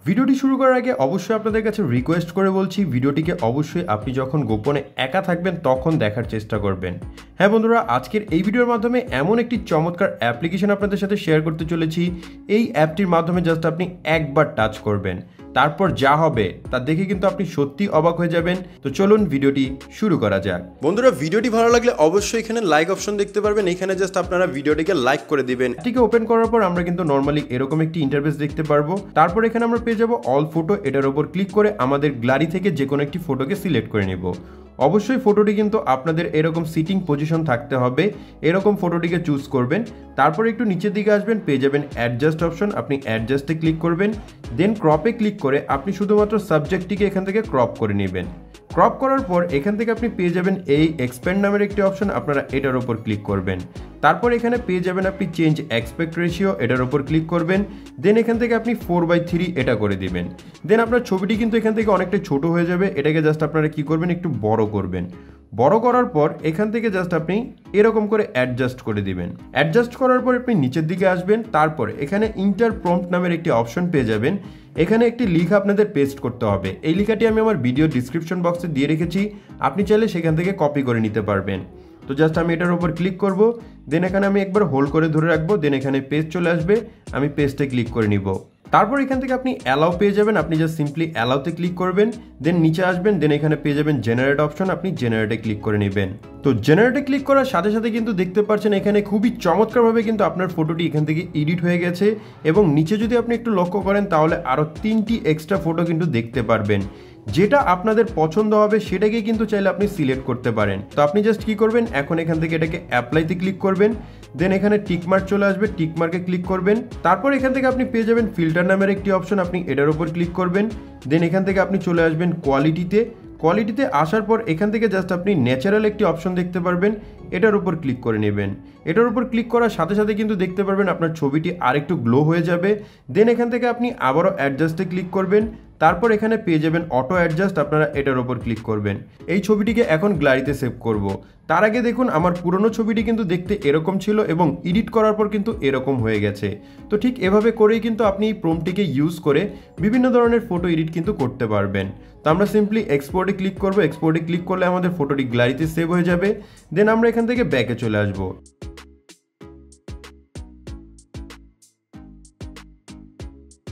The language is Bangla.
ভিডিওটি শুরু করার আগে অবশ্যই আপনাদের কাছে রিকোয়েস্ট করে বলছি, ভিডিওটিকে অবশ্যই আপনি যখন গোপনে একা থাকবেন তখন দেখার চেষ্টা করবেন। হ্যাঁ বন্ধুরা, আজকের এই ভিডিওর মাধ্যমে এমন একটি চমৎকার অ্যাপ্লিকেশন আপনাদের সাথে শেয়ার করতে চলেছি। এই অ্যাপটির মাধ্যমে জাস্ট আপনি একবার টাচ করবেন, তারপর যা হবে তা দেখে কিন্তু আপনি সত্যি অবাক হয়ে যাবেন। তো চলুন ভিডিওটি শুরু করা যাক। বন্ধুরা, ভিডিওটি ভালো লাগলে অবশ্যই এখানে লাইক অপশন দেখতে পারবেন, এখানে জাস্ট আপনারা ভিডিওটিকে লাইক করে দিবেন। এটিকে ওপেন করার পর আমরা কিন্তু নর্মালি এরকম একটি ইন্টারফেস দেখতে পারবো। তারপর এখানে আমরা পেয়ে যাবো অল ফটো, এটার উপর ক্লিক করে আমাদের গ্যালারি থেকে যে কোনো একটি ফটোকে সিলেক্ট করে নিব। অবশ্যই ফটোটি কিন্তু আপনাদের এরকম সিটিং পজিশন থাকতে হবে, এরকম ফটোটিকে চুজ করবেন। তারপর একটু নিচের দিকে আসবেন, পেয়ে যাবেন অ্যাডজাস্ট অপশন, আপনি অ্যাডজাস্টে ক্লিক করবেন। দেন ক্রপে ক্লিক করে আপনি শুধুমাত্র সাবজেক্টটিকে এখান থেকে ক্রপ করে নেবেন। ক্রপ করার পর এখান থেকে আপনি পেয়ে যাবেন এই এক্সপ্যান্ড নামের একটি অপশন, আপনারা এটার উপর ক্লিক করবেন। তারপর এখানে পেয়ে যাবেন আপনি চেঞ্জ অ্যাসপেক্ট রেশিও, এটার উপর ক্লিক করবেন। দেন এখান থেকে আপনি 4/3 এটা করে দিবেন। দেন আপনার ছবিটি কিন্তু এখান থেকে অনেকটা ছোট হয়ে যাবে, এটাকে জাস্ট আপনারা কি করবেন, একটু বড় করবেন। বড় করার পর এখান থেকে জাস্ট আপনি এরকম করে অ্যাডজাস্ট করে দিবেন। অ্যাডজাস্ট করার পর আপনি নিচের দিকে আসবেন, তারপর এখানে ইন্টার প্রম্পট নামের একটি অপশন পেয়ে যাবেন। এখানে একটি লেখা আপনাদের পেস্ট করতে হবে। এই লেখাটি আমি আমার ভিডিও ডিসক্রিপশন বক্সে দিয়ে রেখেছি, আপনি চাইলে সেখান থেকে কপি করে নিতে পারবেন। তো জাস্ট আমি এটার উপর ক্লিক করব। দেন এখানে আমি একবার হোল্ড করে ধরে রাখবো। দেন এখানে পেস্ট চলে আসবে, আমি পেস্টে ক্লিক করে নিব। তারপর এখান থেকে আপনি অ্যালাউ পেয়ে যাবেন, আপনি জাস্ট সিম্পলি অ্যালাউতে ক্লিক করবেন। দেন নিচে আসবেন, দেন এখানে পেয়ে যাবেন জেনারেট অপশন, আপনি জেনারেটে ক্লিক করে নেবেন। তো জেনারেটে ক্লিক করার সাথে সাথে কিন্তু দেখতে পাচ্ছেন এখানে খুবই চমৎকারভাবে কিন্তু আপনার ফটোটি এখান থেকে এডিট হয়ে গেছে। এবং নিচে যদি আপনি একটু লক্ষ্য করেন তাহলে আরও 3টি এক্সট্রা ফটো কিন্তু দেখতে পারবেন। যেটা আপনাদের পছন্দ হবে সেটাকে কিন্তু চাইলে আপনি সিলেক্ট করতে পারেন। তো আপনি জাস্ট কি করবেন, এখন এখান থেকে এটাকে অ্যাপ্লাইতে ক্লিক করবেন। দেন এখানে টিকমার্ক চলে আসবে, টিকমার্কে ক্লিক করবেন। তারপর এখান থেকে আপনি পেয়ে যাবেন ফিল্টার নামের একটি অপশন, আপনি এটার উপর ক্লিক করবেন। দেন এখান থেকে আপনি চলে আসবেন কোয়ালিটিতে আসার পর এখান থেকে জাস্ট আপনি ন্যাচারাল একটি অপশন দেখতে পারবেন, এটার উপর ক্লিক করে নেবেন। এটার উপর ক্লিক করার সাথে সাথে কিন্তু দেখতে পারবেন আপনার ছবিটি আরেকটু গ্লো হয়ে যাবে। দেন এখান থেকে আপনি আবারও অ্যাডজাস্টে ক্লিক করবেন। তারপর এখানে পেয়ে যাবেন অটো অ্যাডজাস্ট, আপনারা এটার উপর ক্লিক করবেন। এই ছবিটিকে এখন গ্যালারিতে সেভ করব। তার আগে দেখুন আমার পুরনো ছবিটি কিন্তু দেখতে এরকম ছিল এবং এডিট করার পর কিন্তু এরকম হয়ে গেছে। তো ঠিক এভাবে করেই কিন্তু আপনি এই প্রম্পটটিকে ইউজ করে বিভিন্ন ধরনের ফটো এডিট কিন্তু করতে পারবেন। তো আমরা সিম্পলি এক্সপোর্টে ক্লিক করব। এক্সপোর্টে ক্লিক করলে আমাদের ফটোটি গ্যালারিতে সেভ হয়ে যাবে। দেন আমরা এখান থেকে ব্যাকে চলে আসবো।